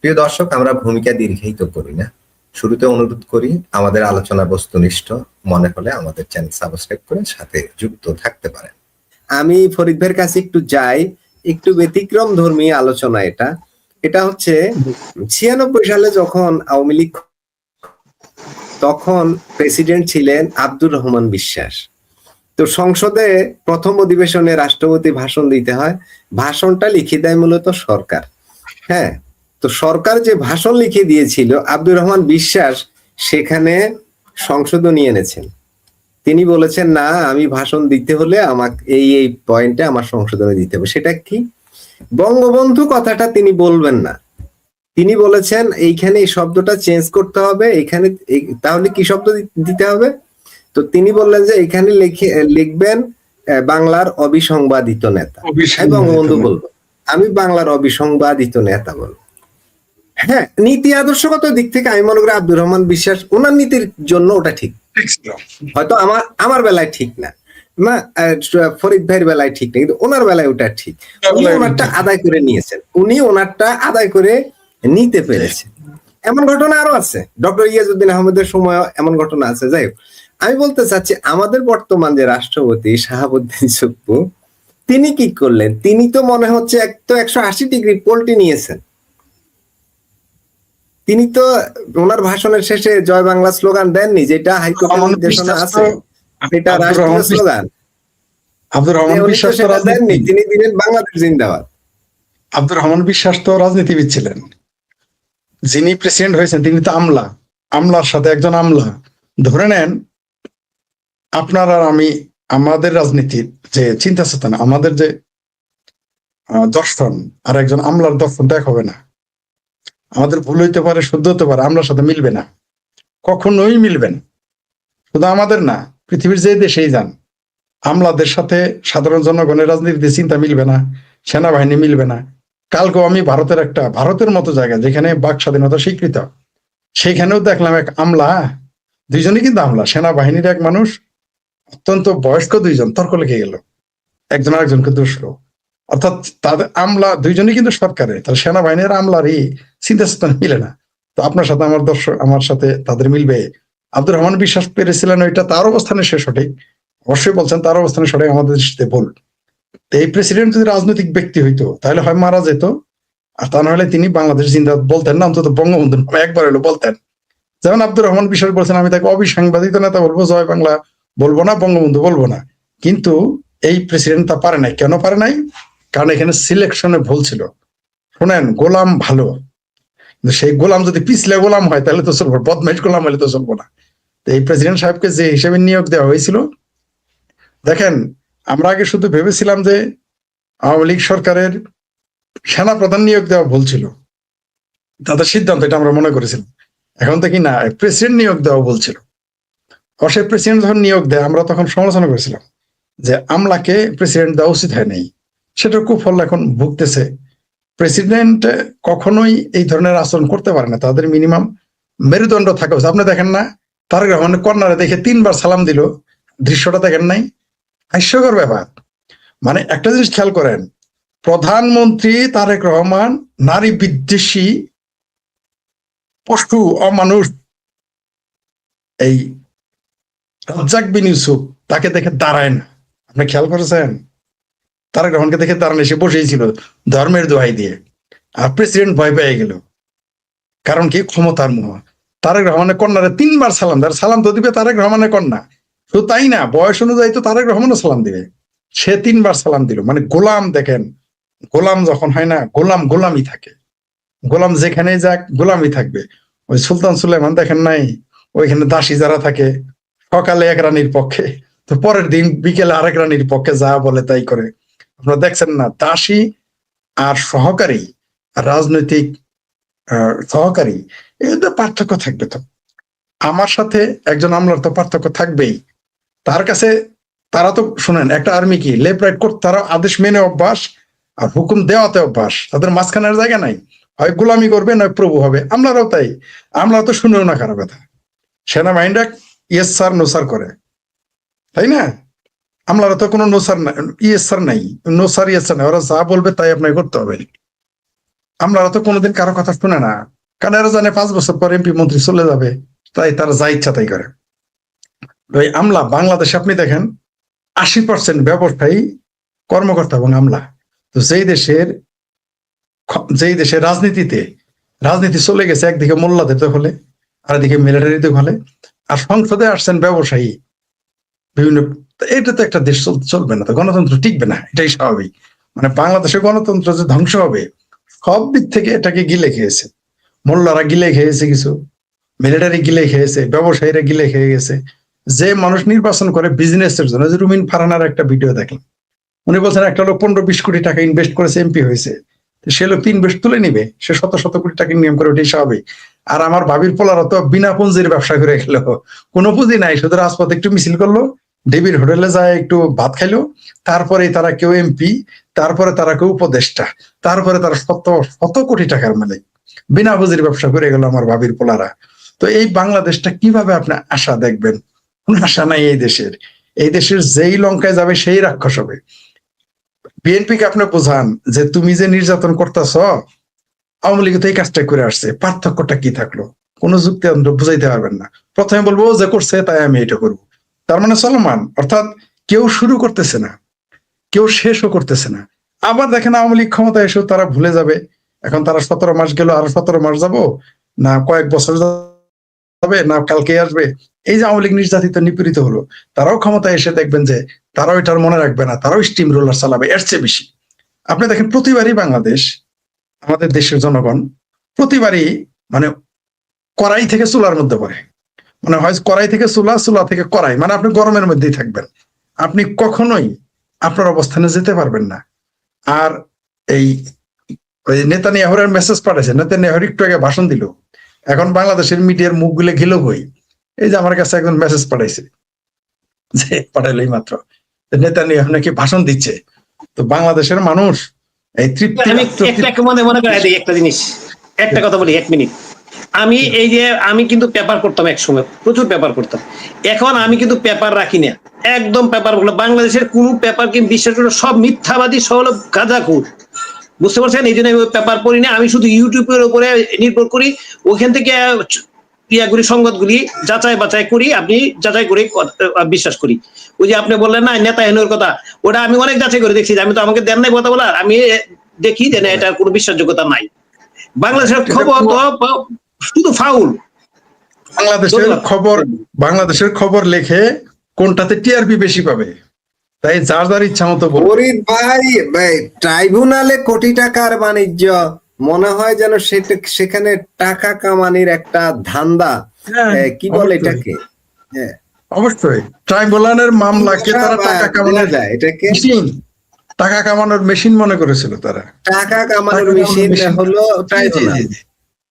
প্রিয় দর্শক, আমরা ভূমিকা দীর্ঘায়িত করি না, শুরুতে অনুরোধ করি আমাদের আলোচনা বস্তুনিষ্ঠ মনে হলে আমাদের চ্যানেল সাবস্ক্রাইব করে সাথে যুক্ত থাকতে পারেন। আমি ফরিদ ভাইয়ের কাছে একটু যাই, একটু ব্যতিক্রম ধর্মী আলোচনা। এটা হচ্ছে 96 সালে যখন আওয়ামী লীগ, তখন প্রেসিডেন্ট ছিলেন আব্দুর রহমান বিশ্বাস। তো সংসদে প্রথম অধিবেশনে রাষ্ট্রপতি ভাষণ দিতে হয়, ভাষণটা লিখে দেয় মূলত সরকার। হ্যাঁ, তো সরকার যে ভাষণ লিখে দিয়েছিল, আব্দুর রহমান বিশ্বাস সেখানে সংশোধনী এনেছেন। তিনি বলেছেন, না, আমি ভাষণ দিতে হলে আমাকে এই পয়েন্টে আমার সংশোধনী দিতে হবে। সেটা কি? বঙ্গবন্ধু কথাটা তিনি বলবেন না, তিনি বলেছেন এইখানে এই শব্দটা চেঞ্জ করতে হবে। এখানে তাহলে কি শব্দ দিতে হবে? তো তিনি বললেন যে এখানে লিখবেন বাংলার অবিসংবাদিত নেতা। বঙ্গবন্ধু বলবো, আমি বাংলার অবিসংবাদিত নেতা বলবো। হ্যাঁ, নীতি আদর্শগত দিক থেকে আমি মনে করি আব্দুর রহমান বিশ্বাস ওনার নীতির জন্য ওটা ঠিক, হয়তো আমার বেলায় ঠিক না, ফরিদ ভাইয়ের বেলায় ঠিক না, কিন্তু ওনার বেলায় ওটা ঠিক। উনি ওনারটা আদায় করে নিয়েছেন, উনি ওনারটা আদায় করে নিতে পেরেছেন। এমন ঘটনা আরো আছে, ডক্টর ইয়াজউদ্দিন আহমেদের সময় এমন ঘটনা আছে। যাই হোক, আমি বলতে চাচ্ছি আমাদের বর্তমান যে রাষ্ট্রপতি শাহাবুদ্দিন সুপ্পু, তিনি কি করলেন? তিনি তো মনে হচ্ছে 180 ডিগ্রি পল্টি নিয়েছেন। তিনি তো ওনার ভাষণের শেষে জয় বাংলা স্লোগান দেননি, যেটা হাইকোর্টের নির্দেশনা আছে, এটা রাষ্ট্রীয় স্লোগান। আব্দুর রহমান বিশ্বাস দেননি, তিনি দিলেন বাংলাদেশ জিন্দাবাদ। আব্দুর রহমান বিশ্বাস তো রাজনীতিবিদ ছিলেন, যিনি প্রেসিডেন্ট হয়েছেন তিনি তো আমলার সাথে একজন আমলা। ধরে নেন আপনার আর আমি, আমাদের রাজনীতির যে চিন্তা চেতনা, আমাদের যে দর্শন আর একজন আমলার দর্শনটা এক হবে না। আমাদের ভুল হইতে পারে, শুদ্ধ হতে পারে, আমলার সাথে মিলবে না, কখনোই মিলবে না। শুধু আমাদের না, পৃথিবীর যে দেশেই যান, আমলাদের সাথে সাধারণ জনগণের রাজনীতিতে চিন্তা মিলবে না, সেনাবাহিনী মিলবে না। কালকেও আমি ভারতের মতো জায়গা যেখানে বাক স্বাধীনতা স্বীকৃত, সেইখানেও দেখলাম এক আমলা, দুইজনই কিন্তু আমলা, সেনাবাহিনীর এক মানুষ, অত্যন্ত বয়স্ক দুইজন তর্ক লেগে গেল, একজন আরেকজনকে দুষলো। অর্থাৎ তাদের আমলা দুইজনই কিন্তু সরকারের, তাহলে সেনাবাহিনীর আমলারই চিন্তা চেতনা মিলে না। তো আপনার সাথে আমার সাথে তাদের মিলবে? আব্দুর রহমান বিশ্বাস পেরেছিলেন ওইটা, তার অবস্থানে সে সঠিক, অবশ্যই বলছেন তার অবস্থানে সঠিক, আমাদের দৃষ্টিতে ভুল। তো এই প্রেসিডেন্ট যদি রাজনৈতিক ব্যক্তি হইতো তাহলে হয় মারা যেত, আর তা নাহলে তিনি বাংলাদেশ জিন্দাবাদ বলতেন না, অন্তত বঙ্গবন্ধু একবার হলো বলতেন। যেমন আব্দুর রহমান বিশ্বাস বলছেন, আমি তাকে অবিসাংবাদিক নেতা বলবো, জয় বাংলা বলবো না, বঙ্গবন্ধু বলবো না। কিন্তু এই প্রেসিডেন্ট তা পারে নাই। কেন পারে নাই? কারণ এখানে সিলেকশনে ভুল ছিল। শোনেন, গোলাম ভালো, কিন্তু সেই গোলাম যদি পিছলে গোলাম হয় তাহলে তো চলবো, বদমাইশ গোলাম হলে তো চলবো না। তো এই প্রেসিডেন্ট সাহেবকে যে হিসেবে নিয়োগ দেওয়া হয়েছিল, দেখেন আমরা আগে শুধু ভেবেছিলাম যে আওয়ামী লীগ সরকারের সেনা প্রধান নিয়োগ দেওয়া ভুল ছিল, তাদের সিদ্ধান্ত, এটা আমরা মনে করেছিলাম। এখন তো কি না, প্রেসিডেন্ট নিয়োগ দেওয়া ভুল ছিল। অবশ্যই প্রেসিডেন্ট যখন নিয়োগ দেয় আমরা তখন সমালোচনা করেছিলাম যে আমলাকে প্রেসিডেন্ট দেওয়া উচিত হয় নাই, সেটার কুফল এখন ভুগতেছে। প্রেসিডেন্ট কখনোই এই ধরনের আচরণ করতে পারে না, তাদের মিনিমাম মেরুদণ্ড থাকা উচিত। আপনি দেখেন না, তারেক রহমানের কর্নারে দেখে 3বার সালাম দিল, দৃশ্যটা দেখেন নাই? হাস্যকর ব্যাপার। মানে একটা জিনিস খেয়াল করেন, প্রধানমন্ত্রী তারেক রহমান নারী বিদ্বেষী, পশু, অমানুষ, এই রাজ্জাক বিন ইউসুফ তাকে দেখে দাঁড়ায় না। আপনি খেয়াল করেছেন? তারেক রহমানকে দেখে দাঁড়ানো, এসে বসেই ছিল ধর্মের দোহাই দিয়ে, আর প্রেসিডেন্ট ভয় পেয়ে গেল। কারণ কি? ক্ষমতার মোহ। তারেক রহমানের কন্যারে 3বার সালাম দেয়, সালাম তো দিবে তারেক রহমানের কন্যা, শুধু তাই না, বয়স অনুযায়ী তো তারেক রহমানও সালাম দিবে, সে 3বার সালাম দিল। মানে গোলাম, দেখেন গোলাম যখন হয় না, গোলামই থাকে, গোলাম যেখানে যাক গোলামই থাকবে। ওই সুলতান সুলাইমান দেখেন নাই, ওইখানে দাসী যারা থাকে, সকালে এক রানীর পক্ষে, তো পরের দিন বিকেলে আরেক রানীর পক্ষে যা বলে তাই করে। আপনারা দেখছেন না, দাসী আর সহকারী, রাজনৈতিক সহকারী, এর তো পার্থক্য থাকবে। তো আমার সাথে একজন আমলার তো পার্থক্য থাকবেই। তার কাছে তারা তো শুনেন, একটা আর্মি কি লেফট রাইট করতে, তারা আদেশ মেনে অভ্যাস আর হুকুম দেওয়াতে অভ্যাস, তাদের মাঝখানের জায়গা নাই, হয় গোলামি করবে নয় প্রভু হবে। আমলারাও তাই, আমরা তো শুনেও না কারো কথা। সেনাবাহিনীরা ইয়েস স্যার নো স্যার করে, তাই না? আমলারা তো কোনো নো স্যার নাই, ইয়েস স্যার নাই, নো স্যার ইয়েস স্যার নাই, ওরা যা বলবে তাই আপনাকে করতে হবে। আমলারা তো কোনোদিন কারো কথা শুনে না, কারণ এরা জানে 5 বছর পর এমপি মন্ত্রী চলে যাবে, তাই তারা যা ইচ্ছা তাই করে। ওই আমলা বাংলাদেশে আপনি দেখেন 80% ব্যবসায়ী কর্মকর্তা এবং আমলা। তো যেই দেশের রাজনীতি চলে গেছে একদিকে মোল্লাদের দখলে, আর এদিকে মিলিটারি দখলে, আর সংসদে আসছেন ব্যবসায়ী বিভিন্ন, এটা তো একটা দেশ চলবে না, তো গণতন্ত্র টিকবে না, এটাই স্বাভাবিক। মানে বাংলাদেশে গণতন্ত্র যে ধ্বংস হবে সব দিক থেকে এটাকে গিলে খেয়েছে। মোল্লারা গিলে খেয়েছে কিছু, মিলিটারি গিলে খেয়েছে, ব্যবসায়ীরা গিলে খেয়ে গেছে। যে মানুষ নির্বাচন করে বিজনেসের জন্য, যে রুমিন ফারহানার একটা ভিডিও দেখলাম, উনি বলছেন একটা লোক 15-20 কোটি টাকা ইনভেস্ট করেছে, এমপি হয়েছে, সে লোক ইনভেস্ট তুলে নিবে, সে শত শত কোটি টাকা ইনকাম করে, ওটাই স্বাভাবিক। আর আমার ভাবির পোলারা তো বিনা পুঁজির ব্যবসা করে গেল, কোনো পুঁজি নাই, শুধু রাজপথে একটু মিছিল করলো, ডেভির হোটেলে যায় একটু ভাত খাইলো, তারপরে তারা কেউ এমপি, তারপরে তারা কেউ উপদেষ্টা, তারপরে তারা শত শত কোটি টাকার মালিক, বিনা পুঁজির ব্যবসা করে গেল আমার ভাবির পোলারা। তো এই বাংলাদেশটা কিভাবে আপনি আশা দেখবেন? কোন আশা নাই এই দেশের যেই লঙ্কায় যাবে সেই রাক্ষস হবে। বিএনপি কে আপনি বোঝান যে তুমি যে নির্যাতন করতেছ, আওয়ামী লীগ তো এই কাজটা করে আসছে, পার্থক্যটা কি থাকলো? কোনো যুক্তি বুঝাইতে পারবেন না। প্রথমে বলবো যে করছে তাই আমি এটা করবো, তার মানে চলমান, অর্থাৎ কেউ শুরু করতেছে না, কেউ শেষও করতেছে না। আবার দেখেন আওয়ামী লীগ ক্ষমতা এসেও তারা ভুলে যাবে। এখন তারা 17 মাস গেল, আরো 17 মাস যাবো না, কয়েক বছর যাবে না, কালকে আসবে। এই যে আওয়ামী লীগ নির্যাতিত নিপীড়িত হলো, তারাও ক্ষমতায় এসে দেখবেন যে তারাও এটার মনে রাখবে না, তারাও স্টিম রোলার চালাবে এর চেয়ে বেশি। আপনি দেখেন প্রতিবারই বাংলাদেশ, আমাদের দেশের জনগণ প্রতিবারই মানে কড়াই থেকে চুলার মধ্যে পড়ে, মানে হয় কড়াই থেকে চুলা, চুলা থেকে কড়াই, মানে আপনি গরমের মধ্যেই থাকবেন, আপনি কখনোই আপনার অবস্থানে যেতে পারবেন না। আর এই নেতানিয়াহুর মেসেজ পাঠাইছে, নেতানিয়াহুর একটু আগে ভাষণ দিল, এখন বাংলাদেশের মিডিয়ার মুখগুলো ঘিলো বই। এই যে আমার কাছে একজন মেসেজ পাঠাইছে, যে পাঠাইলো এই মাত্র, নেতানিয়াহু নাকি ভাষণ দিচ্ছে। তো বাংলাদেশের মানুষ এই তৃপ্তি, আমি একটা মনে করাই দিই একটা জিনিস, একটা কথা বলি 1 মিনিট। আমি এই যে আমি কিন্তু পেপার পড়তাম, এক সময় প্রচুর পেপার পড়তাম, এখন আমি কিন্তু পেপার রাখি না, একদম পেপার গুলো বাংলাদেশের কোন পেপার কি বিশ্বাস করে, সব মিথ্যাবাদী, সব গাঁজাখুর, বুঝতে পারছেন? এই জন্য আমি পেপার পড়ি না, আমি শুধু ইউটিউবের উপরে নির্ভর করি, ওখান থেকে ইয়াগুলি সংবাদগুলি যাচাই বাছাই করি, আপনি যাচাই করে বিশ্বাস করি। ওই যে আপনি বললেন না নেতাহীনের কথা, ওটা আমি অনেক যাচাই করে দেখছি, আমি তো আমাকে দেন নাই কথা বলার, আমি দেখি যে না এটা কোনো বিশ্বাসযোগ্যতা নাই। বাংলাদেশের খবর তো শুধু ফাউল। বাংলাদেশের খবর লেখে কোনটাতে টিআরপি বেশি পাবে, তাই যার যার ইচ্ছা মতো ফরিদ ভাই, ট্রাইব্যুনালে কোটি টাকার বাণিজ্য, মনে হয় যেন সেখানে টাকা কামানির একটা ধান্দা, কি বলে এটাকে? হ্যাঁ অবশ্যই ট্রাইব্যুনালের মামলাকে তারা টাকা কামানোর যায়, এটাকে টাকা কামানোর মেশিন মনে করেছিল, তারা টাকা কামানোর মেশিন হলো ট্রাইব্যুনাল।